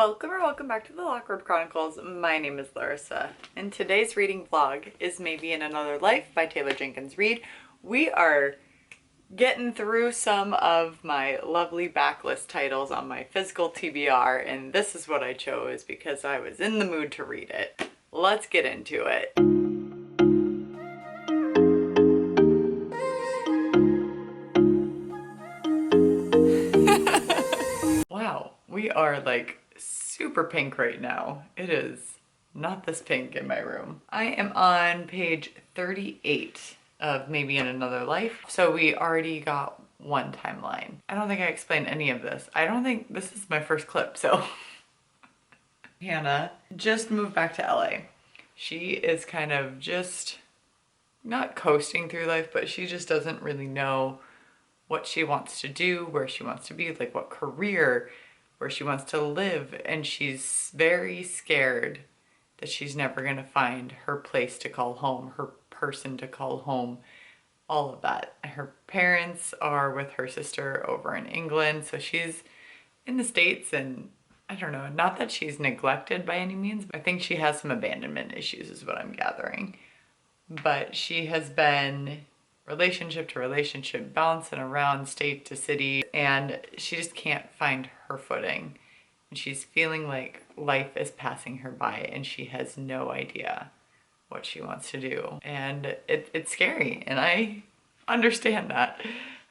Welcome back to the Lockwood Chronicles. My name is Larissa, and today's reading vlog is Maybe in Another Life by Taylor Jenkins Reid. We are getting through some of my lovely backlist titles on my physical TBR, and this is what I chose because I was in the mood to read it. Let's get into it. Wow, we are like super pink right now. It is not this pink in my room. I am on page 38 of Maybe in Another Life. So we already got one timeline. I don't think I explained any of this. I don't think this is my first clip, so. Hannah just moved back to LA. She is kind of just not coasting through life, but she just doesn't really know what she wants to do, where she wants to be, like what career, where she wants to live, and she's very scared that she's never gonna find her place to call home, her person to call home, all of that. Her parents are with her sister over in England, so she's in the States, and I don't know, not that she's neglected by any means, but I think she has some abandonment issues is what I'm gathering. But she has been relationship to relationship, bouncing around state to city, and she just can't find her footing. And she's feeling like life is passing her by and she has no idea what she wants to do. And it's scary, and I understand that.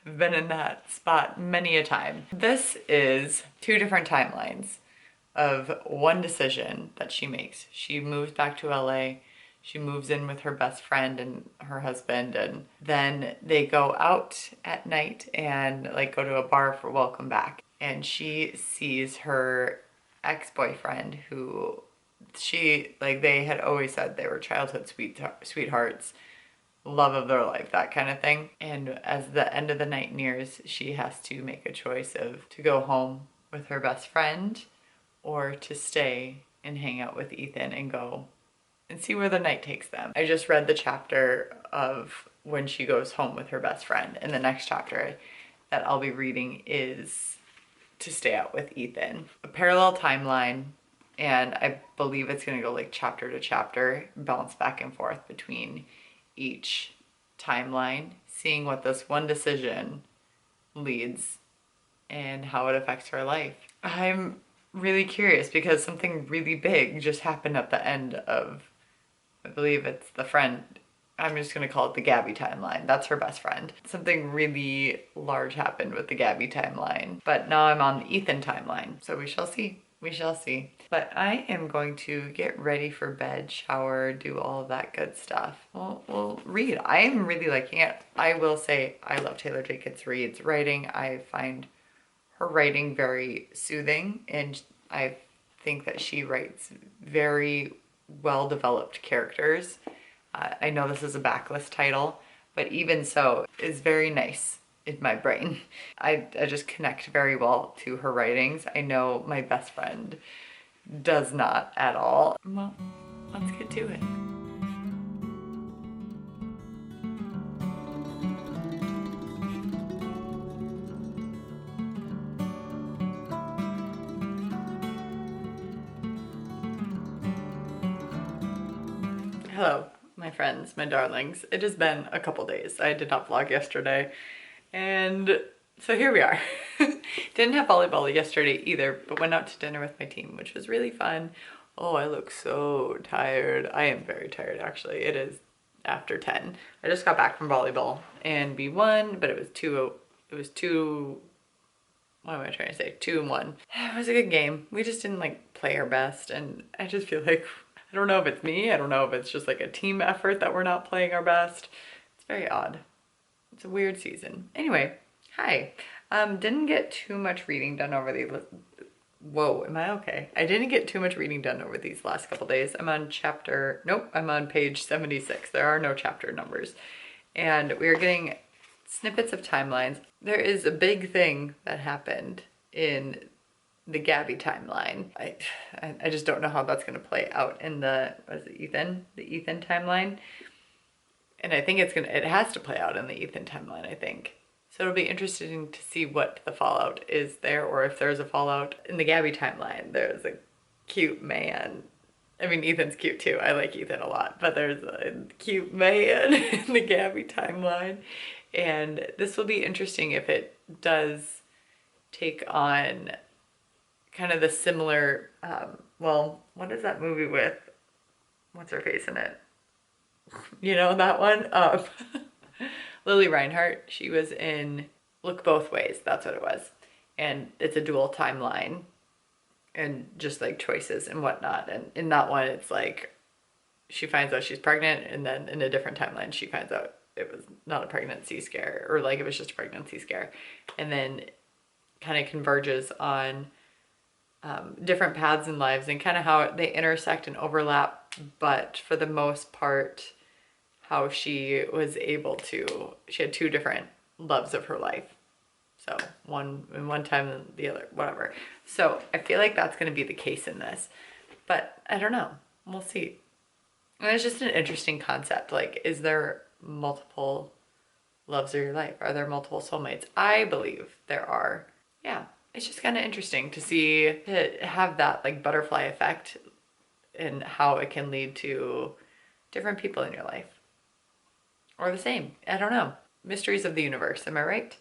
I've been in that spot many a time. This is two different timelines of one decision that she makes. She moves back to LA. She moves in with her best friend and her husband, and then they go out at night and like go to a bar for welcome back. And she sees her ex-boyfriend who they had always said they were childhood sweethearts, love of their life, that kind of thing. And as the end of the night nears, she has to make a choice of to go home with her best friend or to stay and hang out with Ethan and go and see where the night takes them. I just read the chapter of when she goes home with her best friend, and the next chapter that I'll be reading is to stay out with Ethan. A parallel timeline, and I believe it's gonna go like chapter to chapter, bounce back and forth between each timeline, seeing what this one decision leads and how it affects her life. I'm really curious because something really big just happened at the end of, I believe it's the friend, I'm just gonna call it the Gabby timeline. That's her best friend. Something really large happened with the Gabby timeline, but now I'm on the Ethan timeline. So we shall see, we shall see. But I am going to get ready for bed, shower, do all of that good stuff. We'll read. I am really liking it. I will say I love Taylor Jenkins Reid's writing. I find her writing very soothing, and I think that she writes very well-developed characters. I know this is a backlist title, but even so, it's very nice in my brain. I just connect very well to her writings. I know my best friend does not at all. Well, let's get to it. Hello, my friends, my darlings. It has been a couple days. I did not vlog yesterday, and so here we are. Didn't have volleyball yesterday either, but went out to dinner with my team, which was really fun. Oh, I look so tired. I am very tired, actually. It is after 10. I just got back from volleyball, and we won, but it was two, what am I trying to say? 2-1. It was a good game. We just didn't like play our best, and I just feel like, I don't know if it's me. I don't know if it's just like a team effort that we're not playing our best. It's very odd. It's a weird season. Anyway, hi. Didn't get too much reading done over the, whoa, am I okay? I didn't get too much reading done over these last couple days. I'm on I'm on page 76. There are no chapter numbers. And we are getting snippets of timelines. There is a big thing that happened in the Gabby timeline. I just don't know how that's gonna play out in the, what is it, Ethan? The Ethan timeline. And I think it has to play out in the Ethan timeline, I think. So it'll be interesting to see what the fallout is there, or if there's a fallout. In the Gabby timeline, there's a cute man. I mean, Ethan's cute too. I like Ethan a lot, but there's a cute man in the Gabby timeline. And this will be interesting if it does take on kind of the similar, well, what is that movie with? What's her face in it? You know that one? Lily Reinhart. She was in Look Both Ways. That's what it was. And it's a dual timeline and just like choices and whatnot. And in that one, it's like she finds out she's pregnant, and then in a different timeline, she finds out it was not a pregnancy scare, or like it was just a pregnancy scare. And then kind of converges on different paths in lives and kind of how they intersect and overlap, but for the most part, how she was able to, she had two different loves of her life. So one in one time and the other, whatever. So I feel like that's going to be the case in this, but I don't know. We'll see. And it's just an interesting concept. Like, is there multiple loves of your life? Are there multiple soulmates? I believe there are. Yeah. It's just kind of interesting to see, to have that like butterfly effect and how it can lead to different people in your life. Or the same. I don't know. Mysteries of the universe. Am I right?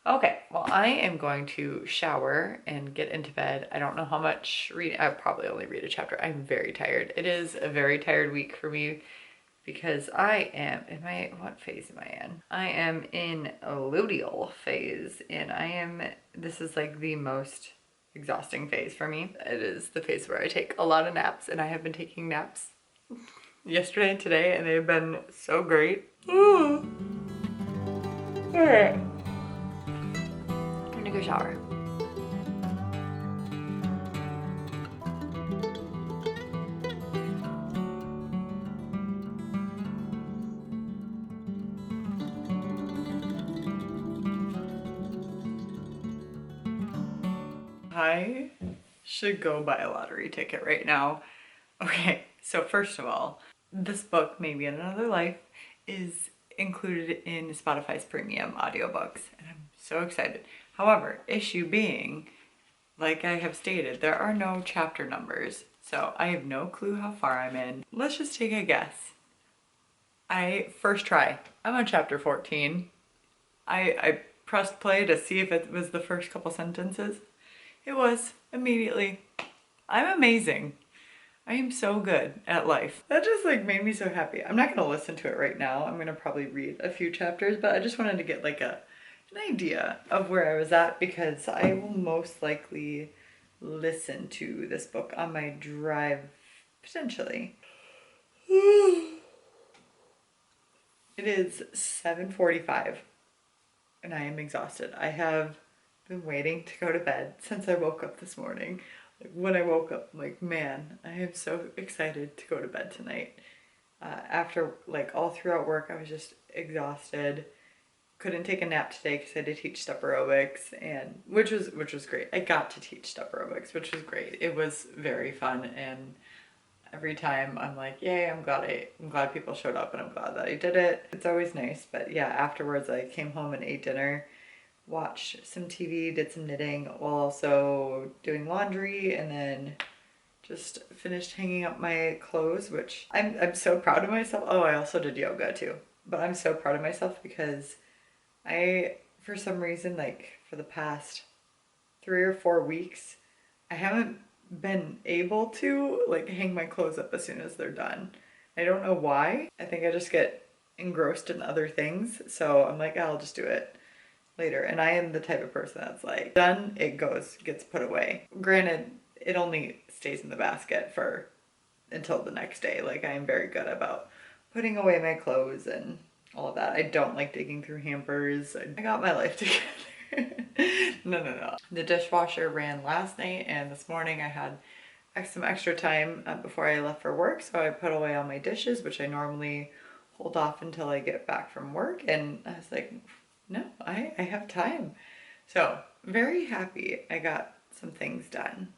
Okay. Well, I am going to shower and get into bed. I don't know how much reading. I'll probably only read a chapter. I'm very tired. It is a very tired week for me because what phase am I in? I am in a luteal phase, and this is like the most exhausting phase for me. It is the phase where I take a lot of naps, and I have been taking naps yesterday and today, and they've been so great. Ooh. All right. I'm gonna go shower. I should go buy a lottery ticket right now. Okay, so first of all, this book, Maybe in Another Life, is included in Spotify's premium audiobooks, and I'm so excited. However, issue being, like I have stated, there are no chapter numbers, so I have no clue how far I'm in. Let's just take a guess. First try, I'm on chapter 14. I pressed play to see if it was the first couple sentences. It was, immediately. I'm amazing. I am so good at life. That just like made me so happy. I'm not gonna listen to it right now. I'm gonna probably read a few chapters, but I just wanted to get like an idea of where I was at, because I will most likely listen to this book on my drive, potentially. It is 7:45 and I am exhausted. I have been waiting to go to bed since I woke up this morning. Like when I woke up, I'm like, man, I am so excited to go to bed tonight. After like all throughout work, I was just exhausted. Couldn't take a nap today because I had to teach step aerobics, and which was great. I got to teach step aerobics, which was great. It was very fun, and every time I'm like, yay, I'm glad people showed up, and I'm glad that I did it. It's always nice. But yeah, afterwards I came home and ate dinner, watched some TV, did some knitting while also doing laundry, and then just finished hanging up my clothes, which I'm so proud of myself. Oh, I also did yoga too. But I'm so proud of myself because for some reason, like for the past 3 or 4 weeks, I haven't been able to like hang my clothes up as soon as they're done. I don't know why. I think I just get engrossed in other things. So I'm like, I'll just do it later. And I am the type of person that's like, done, it gets put away. Granted, it only stays in the basket until the next day. Like I am very good about putting away my clothes and all of that. I don't like digging through hampers. I got my life together. No. The dishwasher ran last night, and this morning I had some extra time before I left for work, so I put away all my dishes, which I normally hold off until I get back from work, and I was like, no, I have time. So very happy I got some things done,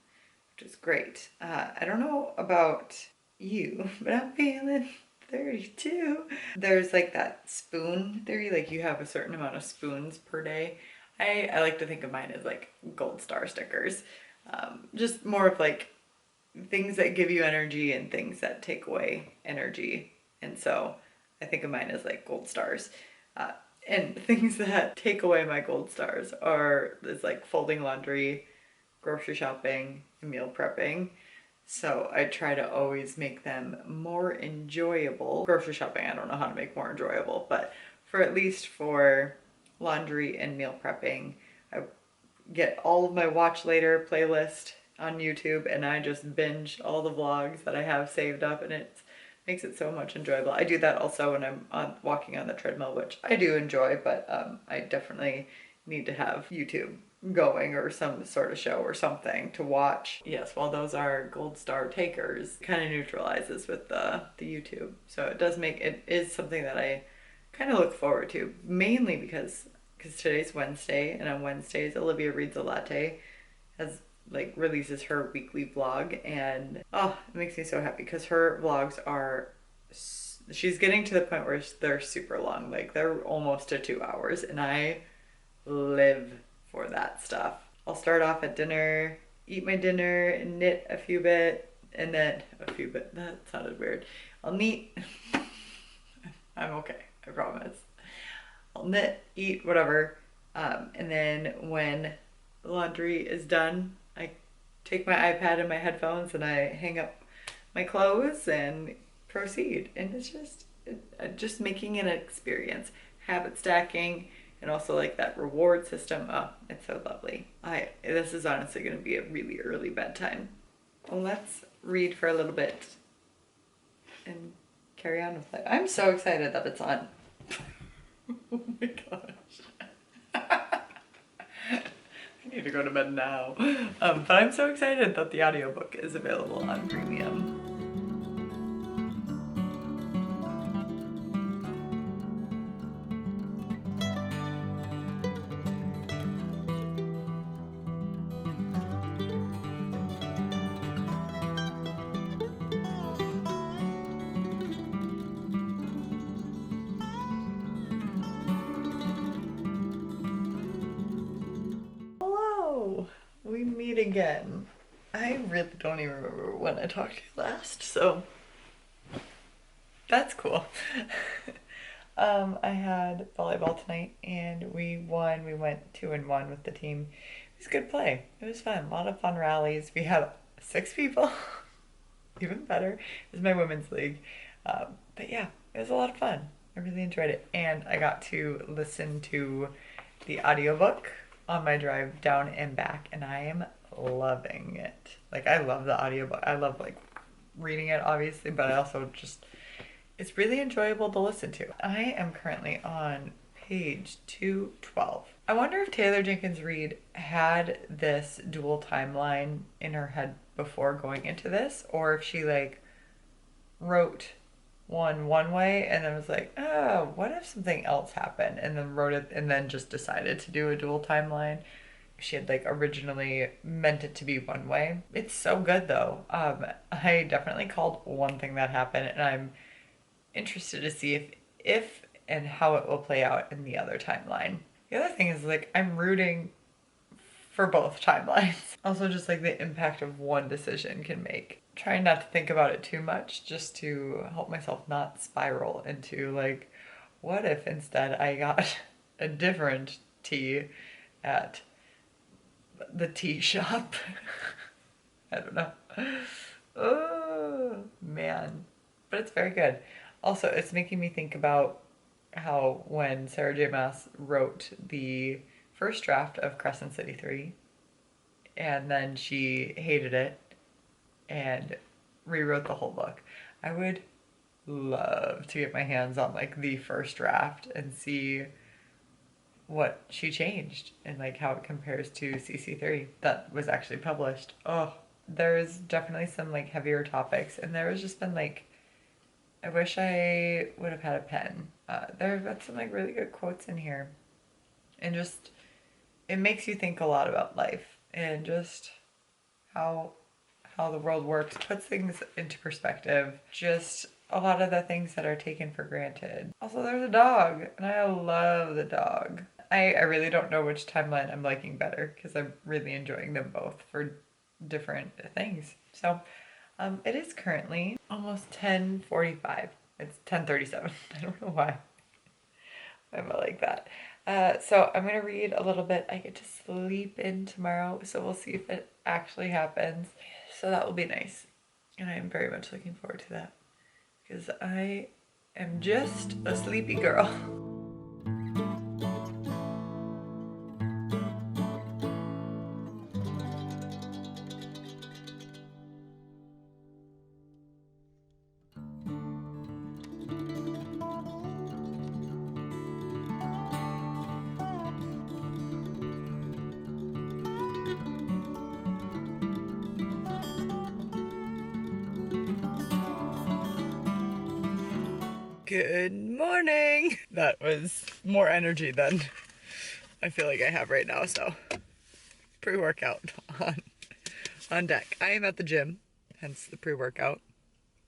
which is great. I don't know about you, but I'm feeling 32. There's like that spoon theory, like you have a certain amount of spoons per day. I like to think of mine as like gold star stickers. Just more of like things that give you energy and things that take away energy. And so I think of mine as like gold stars. And things that take away my gold stars is like folding laundry, grocery shopping, and meal prepping. So I try to always make them more enjoyable. Grocery shopping, I don't know how to make more enjoyable, but at least for laundry and meal prepping, I get all of my watch later playlist on YouTube and I just binge all the vlogs that I have saved up, and it makes it so much enjoyable. I do that also when I'm walking on the treadmill, which I do enjoy, but I definitely need to have YouTube going or some sort of show or something to watch. Yes, while those are gold star takers, kind of neutralizes with the YouTube. So it is something that I kind of look forward to, mainly because today's Wednesday, and on Wednesdays Olivia Reads a Latte releases her weekly vlog, and it makes me so happy because her vlogs she's getting to the point where they're super long, like they're almost to 2 hours, and I live for that stuff. I'll start off at dinner, eat my dinner, knit a few bit, that sounded weird. I'll knit. I'm okay, I promise. I'll knit, eat, whatever. And then when the laundry is done, I take my iPad and my headphones and I hang up my clothes and proceed. And it's just making an experience. Habit stacking, and also like that reward system. Oh, it's so lovely. This is honestly going to be a really early bedtime. Well, let's read for a little bit and carry on with life. I'm so excited that it's on. Oh my gosh. I need to go to bed now. But I'm so excited that the audiobook is available on Premium. We meet again. I really don't even remember when I talked to you last, so that's cool. I had volleyball tonight and we won. We went 2-1 with the team. It was good play. It was fun. A lot of fun rallies. We had 6 people. Even better. It was my women's league. But yeah, it was a lot of fun. I really enjoyed it. And I got to listen to the audiobook on my drive down and back, and I am loving it. Like, I love the audiobook. I love like reading it, obviously, but I also it's really enjoyable to listen to. I am currently on page 212. I wonder if Taylor Jenkins Reid had this dual timeline in her head before going into this, or if she like wrote one way and then was like, oh, what if something else happened, and then wrote it and then just decided to do a dual timeline. She had like originally meant it to be one way. It's so good though. I definitely called one thing that happened, and I'm interested to see if and how it will play out in the other timeline. The other thing is like I'm rooting for both timelines. Also just like the impact of one decision can make. Trying not to think about it too much, just to help myself not spiral into like, what if instead I got a different tea at the tea shop? I don't know. Oh man, but it's very good. Also, it's making me think about how when Sarah J. Maas wrote the first draft of Crescent City 3, and then she hated it and rewrote the whole book. I would love to get my hands on like the first draft and see what she changed and like how it compares to CC3 that was actually published. Oh, there's definitely some like heavier topics, and there has just been like, I wish I would have had a pen. There's got some like really good quotes in here, and just it makes you think a lot about life and just how the world works, puts things into perspective. Just a lot of the things that are taken for granted. Also, there's a dog, and I love the dog. I really don't know which timeline I'm liking better because I'm really enjoying them both for different things. So it is currently almost 10:45. It's 10:37. I don't know why I'm like that. So I'm gonna read a little bit. I get to sleep in tomorrow, so we'll see if it actually happens. So that will be nice. And I am very much looking forward to that because I am just a sleepy girl. Good morning. That was more energy than I feel like I have right now, so pre-workout on deck. I am at the gym, hence the pre-workout,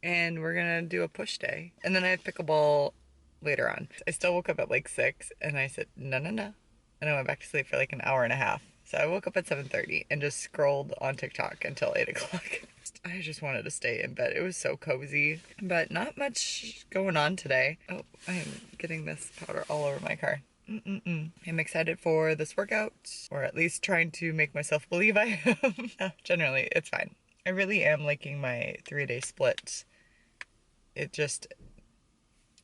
and we're gonna do a push day. And then I have pickleball later on. I still woke up at like 6 and I said no. And I went back to sleep for like an hour and a half. So I woke up at 7:30 and just scrolled on TikTok until 8 o'clock. I just wanted to stay in bed. It was so cozy, but not much going on today. Oh, I'm getting this powder all over my car. I'm excited for this workout, or at least trying to make myself believe I am. Generally, it's fine. I really am liking my 3-day split.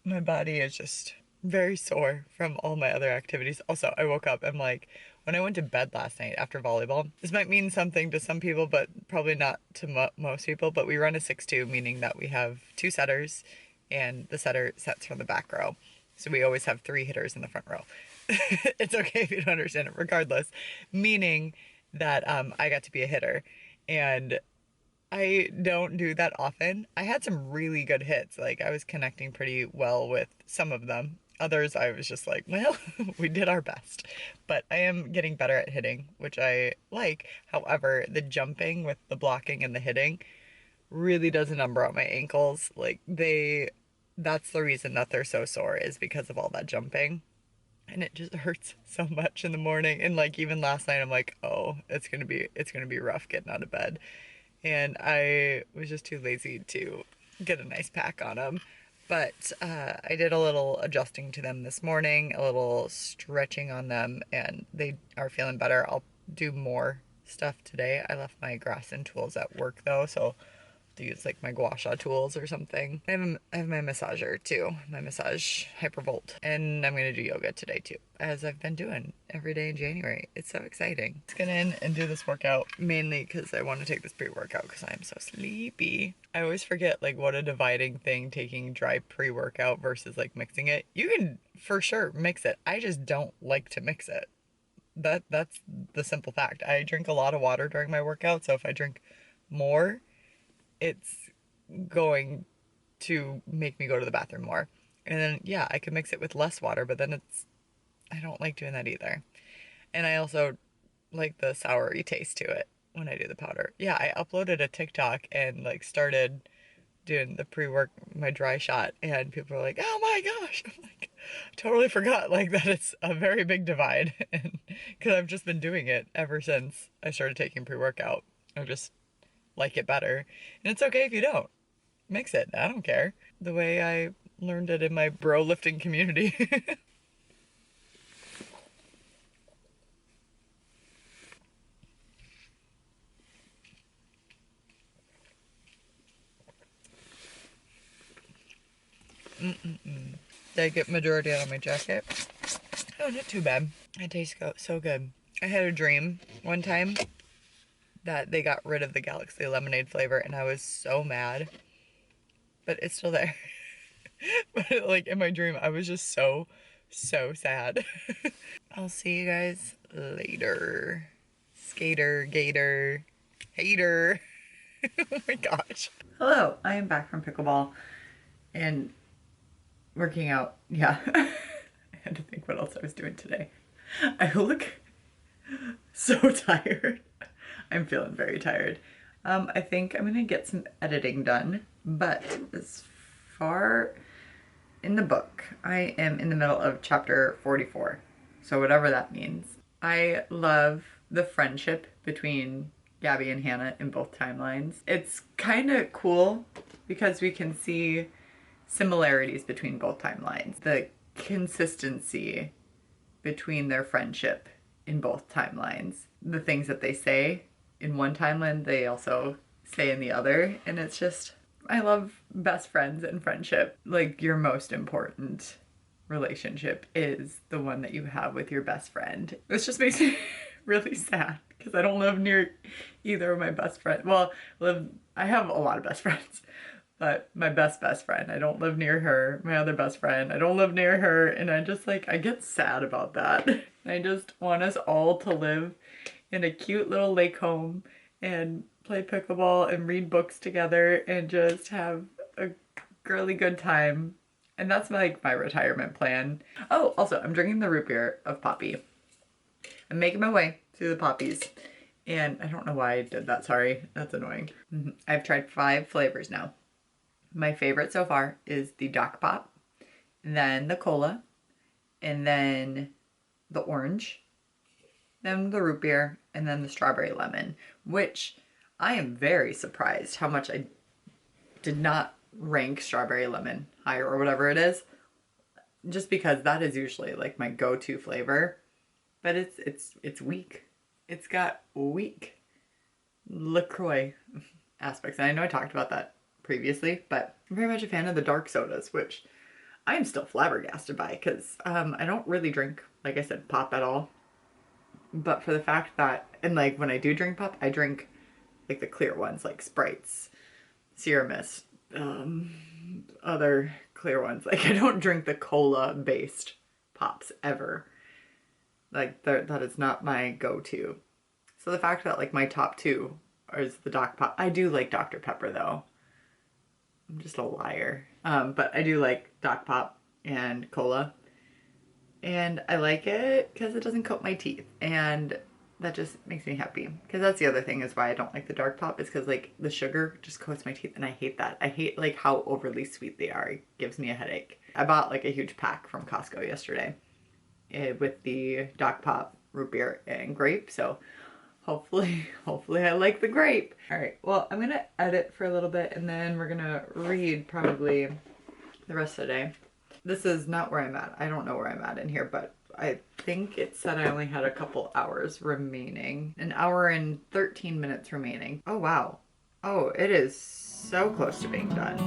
My body is just very sore from all my other activities. Also, I woke up and like, when I went to bed last night after volleyball, this might mean something to some people, but probably not to most people, but we run a 6-2, meaning that we have 2 setters and the setter sets from the back row. So we always have 3 hitters in the front row. It's okay if you don't understand it, regardless, meaning that I got to be a hitter, and I don't do that often. I had some really good hits. Like, I was connecting pretty well with some of them. Others, I was just like, well, we did our best. But I am getting better at hitting, which I like. However, the jumping with the blocking and the hitting really does a number on my ankles. Like, that's the reason that they're so sore, is because of all that jumping. And it just hurts so much in the morning. And like, even last night, I'm like, oh, it's gonna be rough getting out of bed. And I was just too lazy to get a nice pack on them. But I did a little adjusting to them this morning, a little stretching on them, and they are feeling better. I'll do more stuff today. I left my Grassin tools at work though, so to use like my gua sha tools or something. I have my massager too, my massage hypervolt, and I'm gonna do yoga today too, as I've been doing every day in January. It's so exciting. Let's get in and do this workout, mainly because I want to take this pre-workout because I'm so sleepy. I always forget like what a dividing thing taking dry pre-workout versus like mixing it. You can for sure mix it. I just don't like to mix it. That's the simple fact. I drink a lot of water during my workout, so if I drink more, it's going to make me go to the bathroom more. And then, yeah, I could mix it with less water, but then I don't like doing that either. And I also like the soury taste to it when I do the powder. Yeah, I uploaded a TikTok and like started doing the my dry shot, and people were like, oh my gosh. I'm like, I totally forgot like that it's a very big divide. And because I've just been doing it ever since I started taking pre-workout. I just like it better. And it's okay if you don't. Mix it. I don't care. The way I learned it in my bro lifting community. Did I get majority out of my jacket? Oh, not too bad. It tastes so good. I had a dream one time that they got rid of the Galaxy lemonade flavor, and I was so mad. But it's still there. But like in my dream, I was just so sad. I'll see you guys later. Skater, gator, hater. Oh my gosh. Hello, I am back from pickleball and working out. Yeah. I had to think what else I was doing today. I look so tired. I'm feeling very tired. I think I'm gonna get some editing done, but as far in the book, I am in the middle of chapter 44. So whatever that means. I love the friendship between Gabby and Hannah in both timelines. It's kind of cool because we can see similarities between both timelines. The consistency between their friendship in both timelines. The things that they say in one timeline, they also say in the other. And it's just, I love best friends and friendship. Like, your most important relationship is the one that you have with your best friend. This just makes me really sad because I don't live near either of my best friends. Well, I have a lot of best friends, but my best friend, I don't live near her. My other best friend, I don't live near her. And I just I get sad about that. I just want us all to live in a cute little lake home and play pickleball and read books together and just have a girly good time. And that's my retirement plan. Oh, also, I'm drinking the root beer of Poppy. I'm making my way through the poppies. And I don't know why I did that, sorry. That's annoying. I've tried 5 flavors now. My favorite so far is the Doc Pop, then the cola, and then the orange, then the root beer, and then the strawberry lemon, which I am very surprised how much I did not rank strawberry lemon higher or whatever it is, just because that is usually my go-to flavor, but it's weak. It's got weak LaCroix aspects, and I know I talked about that previously, but I'm very much a fan of the dark sodas, which I am still flabbergasted by because I don't really drink, like I said, pop at all. But for the fact that, and when I do drink pop, I drink the clear ones, like Sprites, Sierra Mist, other clear ones. I don't drink the cola based pops ever. That is not my go-to. So the fact that my top 2 is the Doc Pop. I do like Dr. Pepper though. I'm just a liar. But I do like Doc Pop and cola. And I like it because it doesn't coat my teeth. And that just makes me happy. Because that's the other thing is why I don't like the dark pop, is because the sugar just coats my teeth and I hate that. I hate how overly sweet they are. It gives me a headache. I bought a huge pack from Costco yesterday with the Doc Pop, root beer, and grape. So hopefully I like the grape. All right, well, I'm gonna edit for a little bit and then we're gonna read probably the rest of the day. This is not where I'm at. I don't know where I'm at in here, but I think it said I only had a couple hours remaining. 1 hour and 13 minutes remaining. Oh, wow. Oh, it is so close to being done.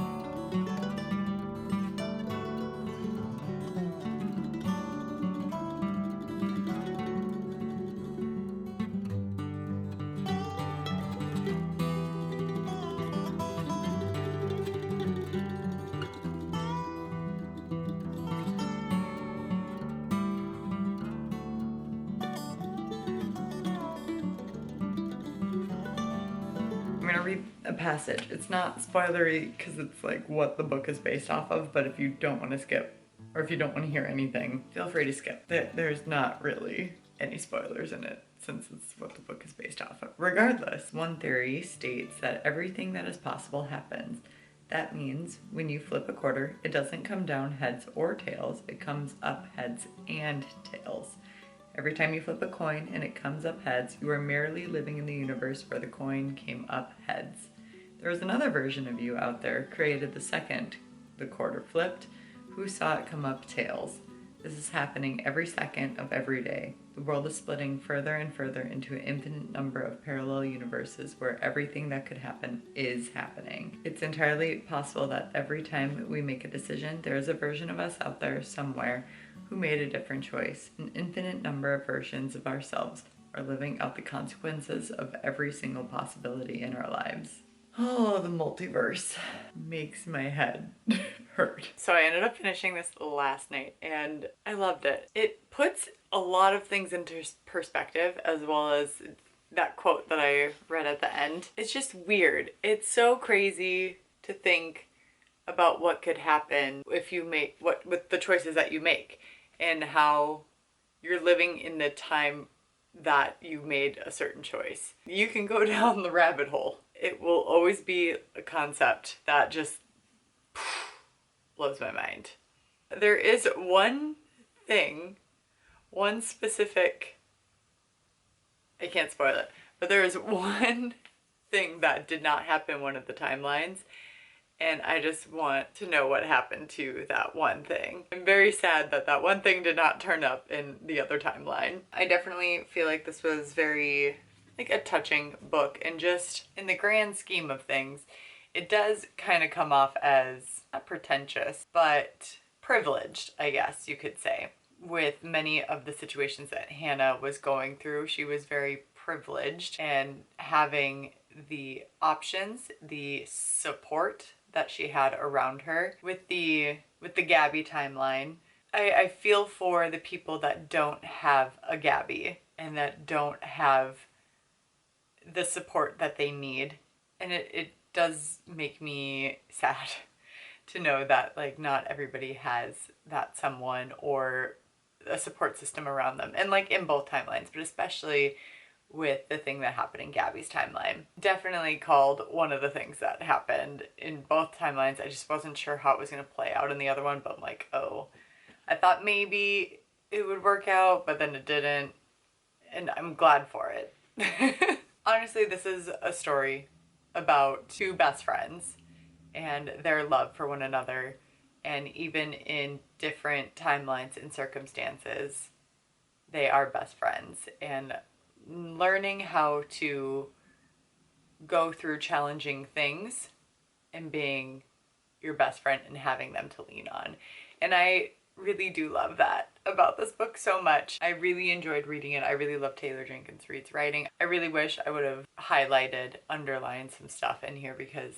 I'm gonna read a passage. It's not spoilery because it's what the book is based off of, but if you don't want to skip, or if you don't want to hear anything, feel free to skip. There's not really any spoilers in it since it's what the book is based off of. Regardless, one theory states that everything that is possible happens. That means when you flip a quarter, it doesn't come down heads or tails, it comes up heads and tails. Every time you flip a coin and it comes up heads, you are merely living in the universe where the coin came up heads. There is another version of you out there created the second the quarter flipped, who saw it come up tails. This is happening every second of every day. The world is splitting further and further into an infinite number of parallel universes where everything that could happen is happening. It's entirely possible that every time we make a decision, there is a version of us out there somewhere who made a different choice. An infinite number of versions of ourselves are living out the consequences of every single possibility in our lives. Oh, the multiverse makes my head hurt. So I ended up finishing this last night and I loved it. It puts a lot of things into perspective, as well as that quote that I read at the end. It's just weird. It's so crazy to think about what could happen if you make with the choices that you make, and how you're living in the time that you made a certain choice. You can go down the rabbit hole. It will always be a concept that just blows my mind. There is one thing, one specific, I can't spoil it, but there is one thing that did not happen in one of the timelines, and I just want to know what happened to that one thing. I'm very sad that that one thing did not turn up in the other timeline. I definitely feel like this was very, like, a touching book, and just in the grand scheme of things, it does kind of come off as not pretentious, but privileged, I guess you could say. With many of the situations that Hannah was going through, she was very privileged, and having the options, the support that she had around her with the Gabby timeline. I feel for the people that don't have a Gabby and that don't have the support that they need. And it does make me sad to know that, like, not everybody has that someone or a support system around them. And like in both timelines, but especially with the thing that happened in Gabby's timeline. Definitely called one of the things that happened in both timelines. I just wasn't sure how it was going to play out in the other one, but I'm like, oh, I thought maybe it would work out, but then it didn't, and I'm glad for it. Honestly, this is a story about two best friends and their love for one another, and even in different timelines and circumstances, they are best friends, and learning how to go through challenging things and being your best friend and having them to lean on. And I really do love that about this book so much. I really enjoyed reading it. I really love Taylor Jenkins Reid's writing. I really wish I would have highlighted, underlined some stuff in here, because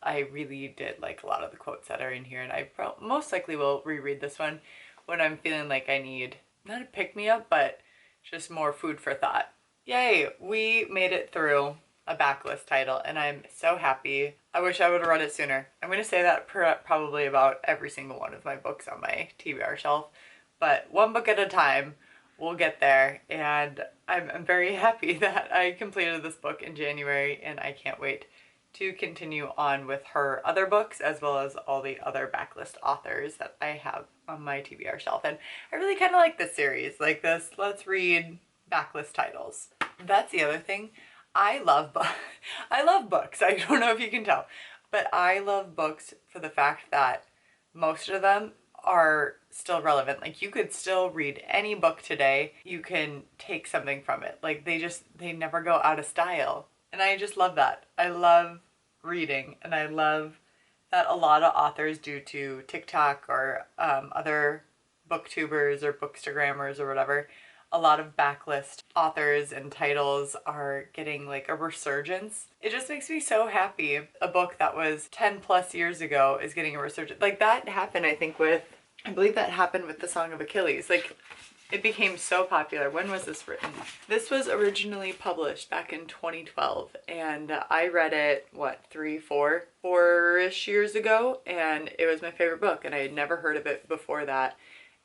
I really did like a lot of the quotes that are in here, and I most likely will reread this one when I'm feeling like I need, not a pick-me-up, but just more food for thought. Yay, we made it through a backlist title, and I'm so happy. I wish I would have read it sooner. I'm going to say that probably about every single one of my books on my TBR shelf, but one book at a time, we'll get there, and I'm very happy that I completed this book in January, and I can't wait to continue on with her other books, as well as all the other backlist authors that I have on my TBR shelf. And I really kind of like this series, like this let's read backlist titles. That's the other thing. I love books. I don't know if you can tell, but I love books for the fact that most of them are still relevant. Like, you could still read any book today. You can take something from it. Like, they never go out of style. And I just love that. I love reading, and I love that a lot of authors, due to TikTok or other booktubers or bookstagrammers or whatever, a lot of backlist authors and titles are getting like a resurgence. It just makes me so happy. A book that was 10 plus years ago is getting a resurgence. Like, that happened, I think, I believe that happened with the Song of Achilles. Like, it became so popular. When was this written? This was originally published back in 2012, and I read it, what, 4-ish years ago, and it was my favorite book, and I had never heard of it before that,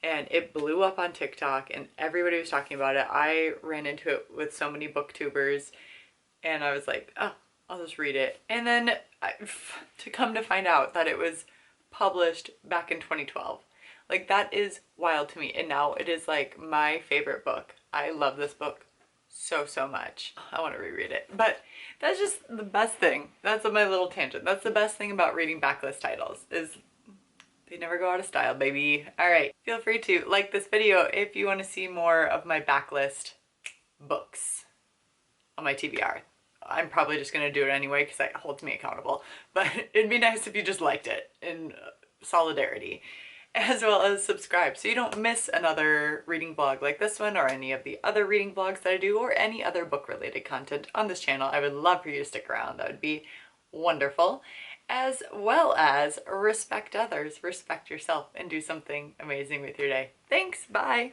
and it blew up on TikTok, and everybody was talking about it. I ran into it with so many booktubers, and I was like, oh, I'll just read it. And then to come to find out that it was published back in 2012. Like, that is wild to me, and now it is like my favorite book. I love this book so, so much. I want to reread it, but that's just the best thing. That's my little tangent. That's the best thing about reading backlist titles, is they never go out of style, baby. All right, feel free to like this video if you want to see more of my backlist books on my TBR. I'm probably just going to do it anyway because it holds me accountable, but it'd be nice if you just liked it in solidarity, as well as subscribe so you don't miss another reading vlog like this one, or any of the other reading vlogs that I do, or any other book related content on this channel. I would love for you to stick around. That would be wonderful. As well as respect others, respect yourself, and do something amazing with your day. Thanks, bye!